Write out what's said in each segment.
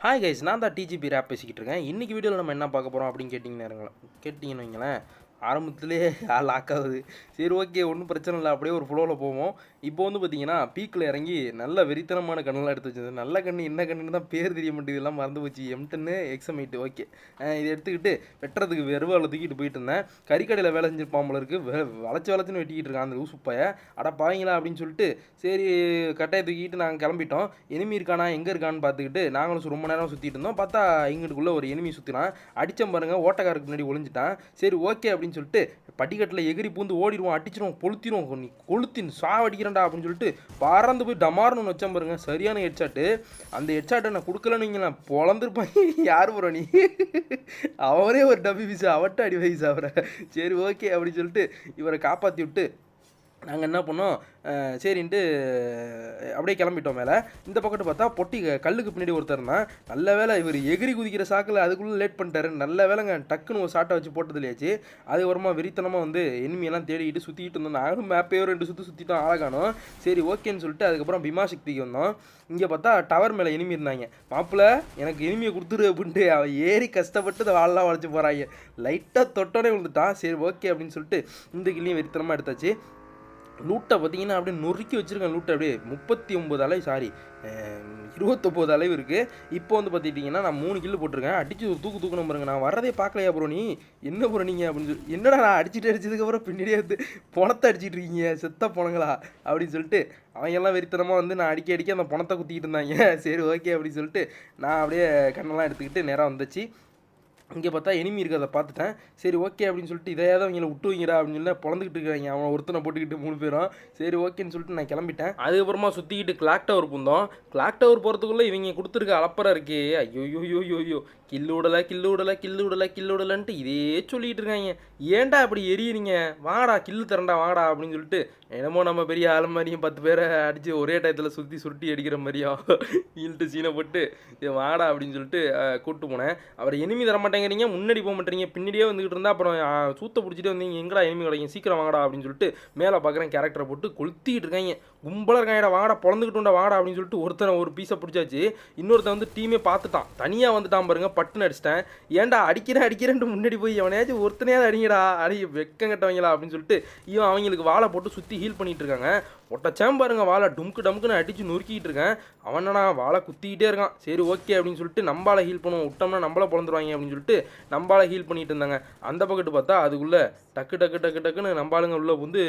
Hi guys, நான் தான் DGP rape பேசிக்கிட்டு இருக்கேன். இன்றைக்கி வீடியோவில் நம்ம என்ன பார்க்க போகிறோம் அப்படின்னு கேட்டிங்கன்னு வைங்களேன், ஆரம்பத்திலே லாக் ஆகுது. சரி, ஓகே, ஒன்றும் பிரச்சனை இல்லை, அப்படியே ஒரு ஃப்ளோவில் போவோம். இப்போ வந்து பார்த்தீங்கன்னா பீக்கில் இறங்கி நல்ல வெறித்தனமான கண்ணெல்லாம் எடுத்து வச்சது. நல்ல கண்ணு என்ன கண்ணுன்னு தான் பேர் தெரிய மாட்டேங்குது, எல்லாம் மறந்து போச்சு. M10 XM8 okay. இதை எடுத்துக்கிட்டு வெட்டுறதுக்கு வெறுவாவில் தூக்கிட்டு போயிட்டு இருந்தேன். கறிக்கடையில் வேலை செஞ்சிருப்பாம்பள இருக்குது, வளைச்சுன்னு வெட்டிக்கிட்டு இருக்கான் அந்த லூசுப்பைய. அட பாவீங்களா அப்படின்னு சொல்லிட்டு சரி கட்டையை தூக்கிட்டு நாங்கள் கிளம்பிட்டோம். எனிமி இருக்கானா எங்கே இருக்கான்னு பார்த்துக்கிட்டு நாங்களும் ரொம்ப நேரம் சுற்றிட்டு இருந்தோம். பார்த்தா இங்கிட்டுக்குள்ளே ஒரு எனிமி சுற்றினான். அடித்தம் பாருங்கள், ஓட்டக்காருக்கு முன்னாடி ஒளிஞ்சிட்டான். சரி ஓகே அப்படின்னு சொல்லிட்டு படிக்கட்டில் எகிரி பூந்து ஓடிடுவோம், அடிச்சிடுவோம், கொளுத்திடுவோம், நீ கொளுத்தின் சாவடிக்கிறேன்டா அப்படின்னு சொல்லிட்டு பறந்து போய் டமார்னு வச்சேன் பாருங்க. சரியான ஹெட்ஷாட்டு. அந்த ஹெட்ஷாட்டை நான் கொடுக்கலன்னு வைங்களேன், பொழந்துருப்பாங்க. யார் ப்ரோ நீ? அவரே ஒரு டபி பீஸா, அவட்ட அடி வயசு அவரை. சரி ஓகே அப்படின்னு சொல்லிட்டு இவரை காப்பாற்றி விட்டு நாங்கள் என்ன பண்ணோம், சரின்ட்டு அப்படியே கிளம்பிட்டோம் மேலே. இந்த பக்கத்து பார்த்தா பொட்டி கல்லுக்கு பின்னாடி ஒருத்தர் இருந்தான். நல்ல வேலை இவர் எகிரி குதிக்கிற சாக்கில் அதுக்குள்ளே லேட் பண்ணிட்டாரு. நல்ல வேலைங்க, டக்குன்னு ஒரு ஷாட்டை வச்சு போட்டது இல்லையாச்சு. அதுக்கப்புறமா வெறித்தனமாக வந்து எனிமியெல்லாம் தேடிக்கிட்டு சுற்றிக்கிட்டு இருந்தோம். நானும் மேப்பையோ 2 சுற்றிட்டோம், ஆளகானோம். சரி ஓகேன்னு சொல்லிட்டு அதுக்கப்புறம் பீமாசக்திக்கு வந்தோம். இங்கே பார்த்தா டவர் மேலே எனிமி இருந்தாங்க. மாப்பிள்ளை எனக்கு எனிமியை கொடுத்துரு அப்படின்ட்டு அவன் ஏறி கஷ்டப்பட்டு அந்த வாழலாம் வளைச்சி போகிறாங்க. லைட்டாக தொட்டோடனே விழுந்துட்டான். சரி ஓகே அப்படின்னு சொல்லிட்டு இந்த கிள்ளையும் வெறித்தனமாக எடுத்தாச்சு. லூட்டை பார்த்தீங்கன்னா அப்படியே நொறுக்கி வச்சுருக்கேன். லூட்டை அப்படியே 39 அளவு, சாரி 29 அளவு இருக்குது. இப்போ வந்து பார்த்துக்கிட்டிங்கன்னா நான் 3 கில்லு போட்டிருக்கேன். அடித்து ஒரு தூக்கணும் பாருங்க. நான் வரதே பார்க்கலையா ப்ரோ நீ? என்ன ப்ரோ நீங்கள் அப்படின்னு சொல்லி, என்னடா நான் அடிச்சதுக்கப்புறம் பின்னாடியே வந்து பணத்தை அடிச்சிட்டு இருக்கீங்க, செத்த போனங்களா அப்படின்னு சொல்லிட்டு அவங்க எல்லாம் வெறித்தனமாக வந்து நான் அடிக்க அந்த பணத்தை குத்திக்கிட்டு இருந்தாங்க. சரி ஓகே அப்படின்னு சொல்லிட்டு நான் அப்படியே கண்ணெல்லாம் எடுத்துக்கிட்டு நேராக வந்துச்சு. இங்கே பார்த்தா எனிமி இருக்கிறத பார்த்துட்டேன். சரி ஓகே அப்படின்னு சொல்லிட்டு இதையாவது அவங்கள விட்டு வைங்கடா அப்படின்னு சொல்லி பொழந்துக்கிட்டு இருக்கிறாங்க. அவன் ஒருத்தனை போட்டுக்கிட்டு 3 பேரும். சரி ஓகேன்னு சொல்லிட்டு நான் கிளம்பிட்டேன். அதுக்கப்புறமா சுற்றிக்கிட்டு கிளாக் டவர் பூந்தோம். கிளாக் டவர் போகிறதுக்குள்ளே இவங்க கொடுத்துருக்க அலப்பறம் இருக்கே, ஐயோ கில்லு விடலைன்ட்டு இதே சொல்லிகிட்டு இருக்காங்க. ஏன்டா அப்படி எரியுறீங்க, வாடா கில்லு தரண்டா வாடா அப்படின்னு சொல்லிட்டு என்னமோ நம்ம பெரிய ஆள் மாதிரியும் 10 பேரை அடித்து ஒரே டயத்தில் சுருட்டி அடிக்கிற மாதிரியும் ஈல்ட்டு சீனை போட்டு வாடா அப்படின்னு சொல்லிட்டு கூப்பிட்டு போனேன். அவர் எனிமி தர மாட்டேங்கிறீங்க, முன்னாடி போக மாட்டேறீங்க, பின்னாடியே வந்துக்கிட்டு இருந்தால் அப்புறம் சூத்த பிடிச்சிட்டு வந்தீங்க, எங்கடா எனிமி கிடைக்கும், சீக்கிரம் வாங்கடா அப்படின்னு சொல்லிட்டு மேலே பார்க்குறேன் கேரக்டரை போட்டு கொளுத்திக்கிட்டு இருக்காங்க. கும்பலாக இருக்காங்கடா, வாடா பொழந்துக்கிட்டுண்டா வாடா அப்படின்னு சொல்லிட்டு ஒருத்தனை ஒரு பீஸை பிடிச்சாச்சு. இன்னொருத்தன் வந்து டீமே பார்த்துட்டான், தனியாக வந்துட்டான் பாருங்க. பட்டுன்னு அடிச்சிட்டேன். ஏன்டா அடிக்கிறேன்ட்டு முன்னாடி போய் எவனையாச்சும் ஒருத்தனையாவது அடிங்கடா, வெக்கம் கட்டவங்களா அப்படின்னு சொல்லிட்டு இவன் அவங்களுக்கு வாழை போட்டு சுற்றி ஹீல் பண்ணிட்டு இருக்காங்க. ஒட்டச்சேம் பாருங்க, வாழை டம்க்குன்னு அடித்து நொறுக்கிட்டு இருக்கேன். அவனா வாழை குத்திக்கிட்டே இருக்கான். சரி ஓகே அப்படின்னு சொல்லிட்டு நம்பால ஹீல் பண்ணுவோம், விட்டோம்னா நம்மள பிறந்துருவாங்க அப்படின்னு சொல்லிட்டு நம்பால ஹீல் பண்ணிட்டு இருந்தாங்க. அந்த பக்கத்து பார்த்தா அதுக்குள்ளே டக்குன்னு நம்பாளுங்க உள்ள வந்து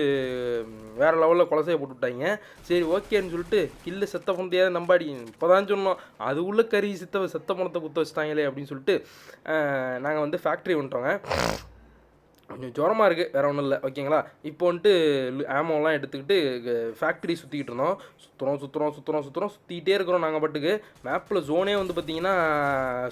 வேற லெவலில் கொலசையை போட்டு விட்டாங்க. சரி ஓகேன்னு சொல்லிட்டு கில்லு செத்த பணத்தையாவது நம்பாடி இப்போதான் சொன்னோம், அது உள்ள கறி செத்த பணத்தை குத்த வச்சுட்டாங்களே அப்படின்னு சொல்லிட்டு நாங்கள் வந்து ஃபேக்ட்ரி வந்துட்டோங்க. கொஞ்சம் ஜுரமாக இருக்குது, வேறு ஒன்றும் இல்லை ஓகேங்களா. இப்போ வந்துட்டு ஆமோலாம் எடுத்துக்கிட்டு ஃபேக்ட்ரி சுற்றிக்கிட்டு இருந்தோம். சுற்றிக்கிட்டே இருக்கிறோம். நாங்கள் பாட்டுக்கு மேப்பில் ஜோனே வந்து பார்த்திங்கன்னா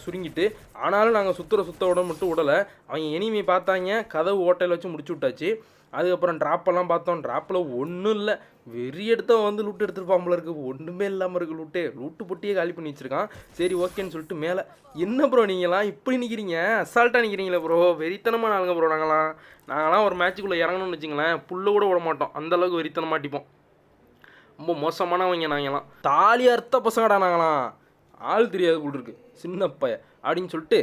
சுருங்கிட்டு, ஆனாலும் நாங்கள் சுற்ற விட மட்டும் விடலை. அவங்க எனிமி பார்த்தாங்க, கதவு ஓட்டையில் வச்சு முடிச்சு விட்டாச்சு. அதுக்கப்புறம் ட்ராப்பெல்லாம் பார்த்தோம். ட்ராப்பில் ஒன்றும் இல்லை, வெறி எடுத்தவன் வந்து லூட்டு எடுத்துருப்பான் போல இருக்குது. ஒன்றுமே இல்லாமல் இருக்குது, லூட்டு பொட்டியே காலி பண்ணி வச்சுருக்கான். சரி ஓகேன்னு சொல்லிட்டு மேலே, என்ன ப்ரோ நீங்களாம் இப்படி நிற்கிறீங்க, அசால்ட்டாக நிற்கிறீங்களே ப்ரோ, வெறித்தனமாக நாளுங்க ப்ரோ. நாங்களாம் ஒரு மேட்சுக்குள்ளே இறங்கணும்னு வச்சுங்களேன், புல்ல கூட விட மாட்டோம், அந்தளவுக்கு வெறித்தனம் மாட்டிப்போம். ரொம்ப மோசமானவங்க நாங்களாம், தாலி அர்த்த பசங்கடா நாங்களாம். ஆள் தெரியாது போல் இருக்குது சின்ன பைய அப்படின்னு சொல்லிட்டு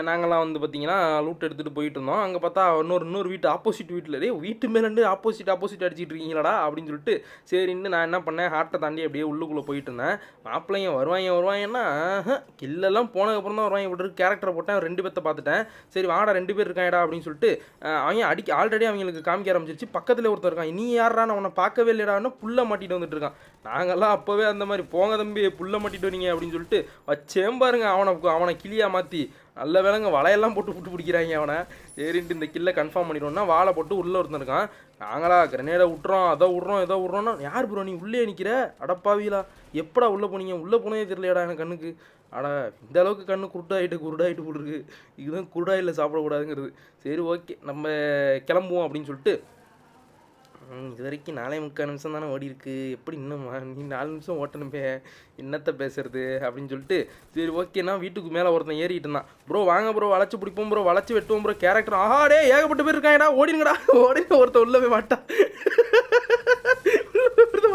நாங்கள்லாம் வந்து பார்த்திங்கன்னா லூட் எடுத்துகிட்டு போயிட்டு இருந்தோம். அங்கே பார்த்தா இன்னொரு வீட்டு ஆப்போசிட் வீட்டில் வீட்டு மேலேருந்து ஆப்போசிட் அடிச்சிட்டு இருக்கீங்களாடா அப்படின்னு சொல்லிட்டு சரின்னு நான் என்ன பண்ணேன், ஹார்ட்டை தாண்டி அப்படியே உள்ளுக்குள்ளே போயிட்டு இருந்தேன். மாப்பிள்ளைங்க வருவாங்கன்னா கில்லெல்லாம் போனதுக்கப்புறம் தான் வருவாங்க. விட்டு கேரக்டரை போட்டேன், 2 பேர்த்த பார்த்துட்டேன். சரி வாடா 2 பேர் இருக்காங்கடா அப்படின்னு சொல்லிட்டு அவங்க ஆல்ரெடி அவங்களுக்கு காமிக்க ஆரம்பிச்சிருச்சு. பக்கத்தில் ஒருத்தர் இருக்கான், நீ யாரா நான் உன்னை பார்க்கவே இல்லைடான்னு புல்லை மாட்டிட்டு வந்துட்டு இருக்கான். நாங்கள்லாம் அப்போவே அந்த மாதிரி போங்க தம்பி புல்லை மாட்டிட்டு வரீங்க அப்படின்னு சொல்லிட்டு வச்சேன் பாருங்க. அவனை கிளியாக மாற்றி நல்ல வேலைங்க, வலையெல்லாம் போட்டு பிடிக்கிறாங்க அவனை. சரின்ட்டு இந்த கில்லை கன்ஃபார்ம் பண்ணிடுவோம்னா வாழை போட்டு உள்ளே ஒருத்தன் இருக்கான். நாங்களா கிரனேடை விட்றோம், அதை விட்றோன்னா யார் ப்ரோ நீ உள்ளே நிற்கிற, அடப்பாவீங்களா எப்படா உள்ளே போனீங்க, உள்ளே போனதே தெரியலையாடா எனக்கு கண்ணுக்கு. இந்த அளவுக்கு கண்ணு குருடாயிட்டு போட்டுருக்கு. இதுதான் குருடாயில் சாப்பிடக்கூடாதுங்கிறது. சரி ஓகே நம்ம கிளம்புவோம் அப்படின்னு சொல்லிட்டு இது வரைக்கும் 4:45 நிமிஷம் தானே ஓடி இருக்கு, எப்படி இன்னும் நீ 4 நிமிஷம் ஓட்டணுமே, என்னத்தை பேசுறது அப்படின்னு சொல்லிட்டு சரி ஓகேண்ணா வீட்டுக்கு மேலே ஒருத்தன் ஏறிட்டு இருந்தான். ப்ரோ வாங்க ப்ரோ, வளைச்சி பிடிப்போம் ப்ரோ, வளைச்சி வெட்டுவோம் ப்ரோ, கேரக்டர் ஆடே ஏகப்பட்ட பேர் இருக்காங்கடா, ஓடிங்கடா ஒருத்தன் உள்ள போய் மாட்டான்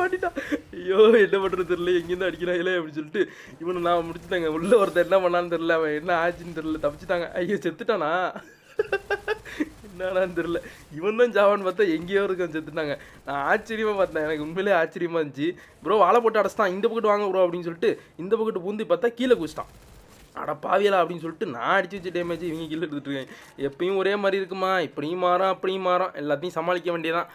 மாட்டிட்டான். ஐயோ என்ன பண்ணுறது தெரியல, எங்கேருந்து அடிக்கிறாங்களே அப்படின்னு சொல்லிட்டு இவனை நான் முடிச்சுட்டாங்க. உள்ள ஒருத்தர் என்ன பண்ணான்னு தெரியல, அவன் என்ன ஆச்சுன்னு தெரியல, தப்பிச்சுட்டாங்க. ஐயோ செத்துட்டானா என்னடான்னு தெரியல. இவன் தான் ஜாவான்னு பார்த்தா எங்கேயோ இருக்கான், செத்துட்டாங்க. நான் ஆச்சரியமாக பார்த்தேன், எனக்கு உண்மையிலே ஆச்சரியமாக இருந்துச்சு. ப்ரோ வாழை போட்டு அடைச்சிட்டான், இந்த பக்கத்து வாங்க ப்ரோ அப்படின்னு சொல்லிட்டு இந்த பக்கத்து பூந்தி பார்த்தா கீழே குச்சிட்டான். அட பாவியலா அப்படின்னு சொல்லிட்டு நான் அடிச்சு வச்ச டேமேஜ் இவங்க கீழே எடுத்துகிட்டு இருக்கேன். எப்பயும் ஒரே மாதிரி இருக்குமா, இப்படியும் மாறும் அப்படியும் மாறும், எல்லாத்தையும் சமாளிக்க வேண்டியதான்.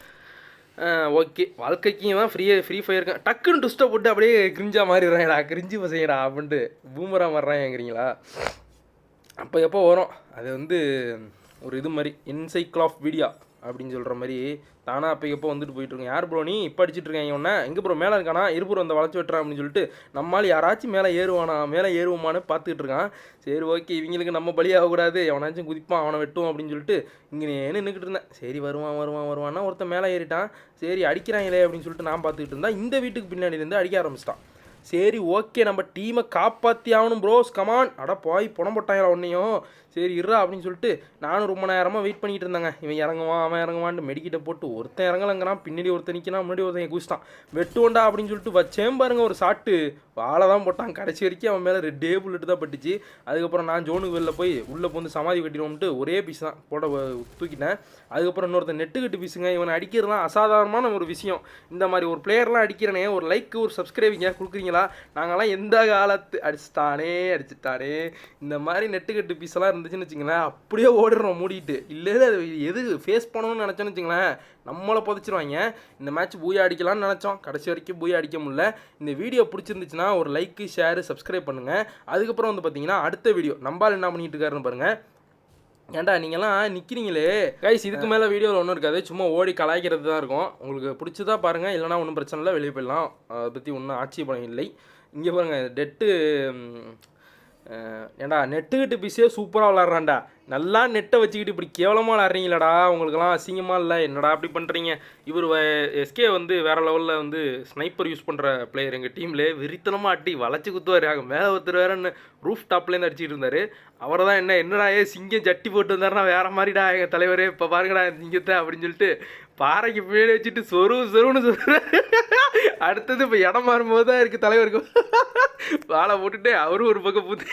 ஓகே, வாழ்க்கைக்கும் தான் ஃப்ரீ ஃபயர் டக்குன்னு ட்விஸ்ட்டை போட்டு அப்படியே கிரிஞ்சா மாறிடுறாங்கடா, கிரிஞ்சு பசங்கடா அப்படின்ட்டு பூமரா மாறுறாங்கிறீங்களா. அப்போ எப்போ வரும் அது வந்து ஒரு இது மாதிரி என்சைக்ளோபீடியா அப்படின்னு சொல்கிற மாதிரி தானாக அப்போ எப்போ வந்துட்டு போயிட்டுருக்கேன். யார் ப்ரோ நீ இப்போ அடிச்சிட்டு இருக்காங்க ஒன்று எங்கே ப்ரோ மேலே இருக்கானா, இருபுறம் அந்த வளைச்சி வெட்டுறான் அப்படின்னு சொல்லிட்டு நம்மளால் யாராச்சும் மேலே ஏறுவாமான்னு பார்த்துக்கிட்டு இருக்கான். சரி ஓகே, இவங்களுக்கு நம்ம பலியாகக்கூடாது, எவனாச்சும் குதிப்பான் அவனை வெட்டும் அப்படின்னு சொல்லிட்டு இங்கே நின்றுக்கிட்டு இருந்தேன். சரி வருவான்னா ஒருத்தன் மேலே ஏறிட்டான். சரி அடிக்கிறாங்களே அப்படின்னு சொல்லிட்டு நான் பார்த்துக்கிட்டு இருந்தா இந்த வீட்டுக்கு பின்னாடி இருந்து அடிக்க ஆரம்பிச்சிட்டான். சரி ஓகே, நம்ம டீமை காப்பாற்றி ஆகணும் ப்ரோஸ், கமான். அட போய் புணம் போட்டாங்களா ஒன்றையும். சரி இருறா அப்படின்னு சொல்லிட்டு நானும் ரொம்ப நேரமாக வெயிட் பண்ணிகிட்டு இருந்தாங்க. இவன் இறங்குவான் அவன் இறங்குவான்ட்டு மெடிக்கிட்ட போட்டு ஒருத்தன் இறங்கலங்கிறான், பின்னாடி ஒருத்தன் நிற்கிறான், முன்னாடி ஒருத்தன் குதிச்சிட்டான். வெட்டுவோண்டா அப்படின்னு சொல்லிட்டு வச்சேன் பாருங்க ஒரு ஷாட்டு, வாழை தான் போட்டான். கடைசி வரைக்கும் அவன் மேலே 2 புல்லெட்டு தான் பட்டுச்சு. அதுக்கப்புறம் நான் ஜோனுக்கு வெளில போய் உள்ளே போந்து சமாதி கட்டிடுவோம்ட்டு ஒரே பீஸ் தான் போட தூக்கிட்டேன். அதுக்கப்புறம் இன்னொருத்தன் நெட்டு கட்டு பீஸுங்க. இவனை அடிக்கிறதுலாம் அசாதாரணமான ஒரு விஷயம். இந்த மாதிரி ஒரு பிளேயர்லாம் அடிக்கிறனே, ஒரு லைக் ஒரு சப்ஸ்கிரைபிங்க கொடுக்குறீங்களா? நாங்களாம் எந்த காலத்து அடிச்சுட்டானே இந்த மாதிரி நெட்டு கட்டு பீஸெல்லாம் இருந்துச்சுன்னு வச்சுங்களேன், அப்படியே ஓடிடுறோம் மூடிட்டு. இல்லை அது எது ஃபேஸ் பண்ணணும்னு நினச்சோன்னு வச்சுங்களேன், நம்மளை புதைச்சிருவாங்க. இந்த மேட்ச் பூயா அடிக்கலாம்னு நினச்சோம், கடைசி வரைக்கும் பூயா அடிக்க முடியல. இந்த வீடியோ பிடிச்சிருந்துச்சுன்னா ஒரு லைக்கு ஷேரு சப்ஸ்கிரைப் பண்ணுங்கள். அதுக்கப்புறம் வந்து பார்த்தீங்கன்னா அடுத்த வீடியோ நம்பால் என்ன பண்ணிட்டு இருக்காருன்னு பாருங்கள். ஏன்டா நீங்கள்லாம் நிற்கிறீங்களே கைஸ், இதுக்கு மேலே வீடியோவில் ஒன்றும் இருக்காது, சும்மா ஓடி கலாய்க்கிறது தான் இருக்கும். உங்களுக்கு பிடிச்சதா பாருங்கள், இல்லைனா ஒன்றும் பிரச்சனை இல்லை, வெளியே போயிடலாம். அதை பற்றி ஒன்றும் ஆட்சேபணம் இல்லை. இங்கே பாருங்கள் டெட்டு ஏண்டா நெட்டுக்கிட்டு பீஸே சூப்பராக விளாட்றான்டா. நல்லா நெட்டை வச்சுக்கிட்டு இப்படி கேவலமாக விளாட்றீங்களாடா, உங்களுக்கெல்லாம் அசிங்கமாக இல்லை என்னடா அப்படி பண்ணுறீங்க. இவர் எஸ்கே வந்து வேறு லெவலில் வந்து ஸ்னைப்பர் யூஸ் பண்ணுற பிளேயர். எங்கள் டீமில் வெறித்தனமாக அடி வளைச்சி குத்துவார். அங்கே மேலே ஒருத்தர் வேறுன்னு ரூஃப் டாப்லேருந்து அடிச்சிட்டு இருந்தார். அவரை தான் என்னடா சிங்கம் ஜட்டி போட்டு வந்தாருன்னா வேறு மாதிரிடா எங்கள் தலைவரே, இப்போ பாருங்கடா சிங்கத்தை அப்படின்னு சொல்லிட்டு பாறைக்கு பின்னாடி வச்சுட்டு சொருன்னு அடுத்தது இப்போ இடம் மாறும்போது தான் இருக்குது தலைவருக்கு. வாழை போட்டுட்டு அவரும் ஒரு பக்கம் பூத்து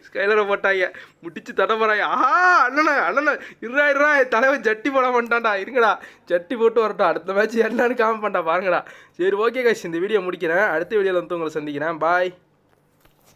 ஸ்கைலரை போட்டாங்க, முடிச்சு தடப்பறாங்க. அண்ணனை இருறா தலைவன் ஜட்டி போட மாட்டான்டா, இருங்கடா ஜட்டி போட்டு வரட்டும், அடுத்த மேட்ச் என்னன்னு காம பண்ணிட்டா பாருங்கடா. சரி ஓகே கைஸ், இந்த வீடியோ முடிக்கிறேன். அடுத்த வீடியோவில் வந்து உங்களை சந்திக்கிறேன். பாய்.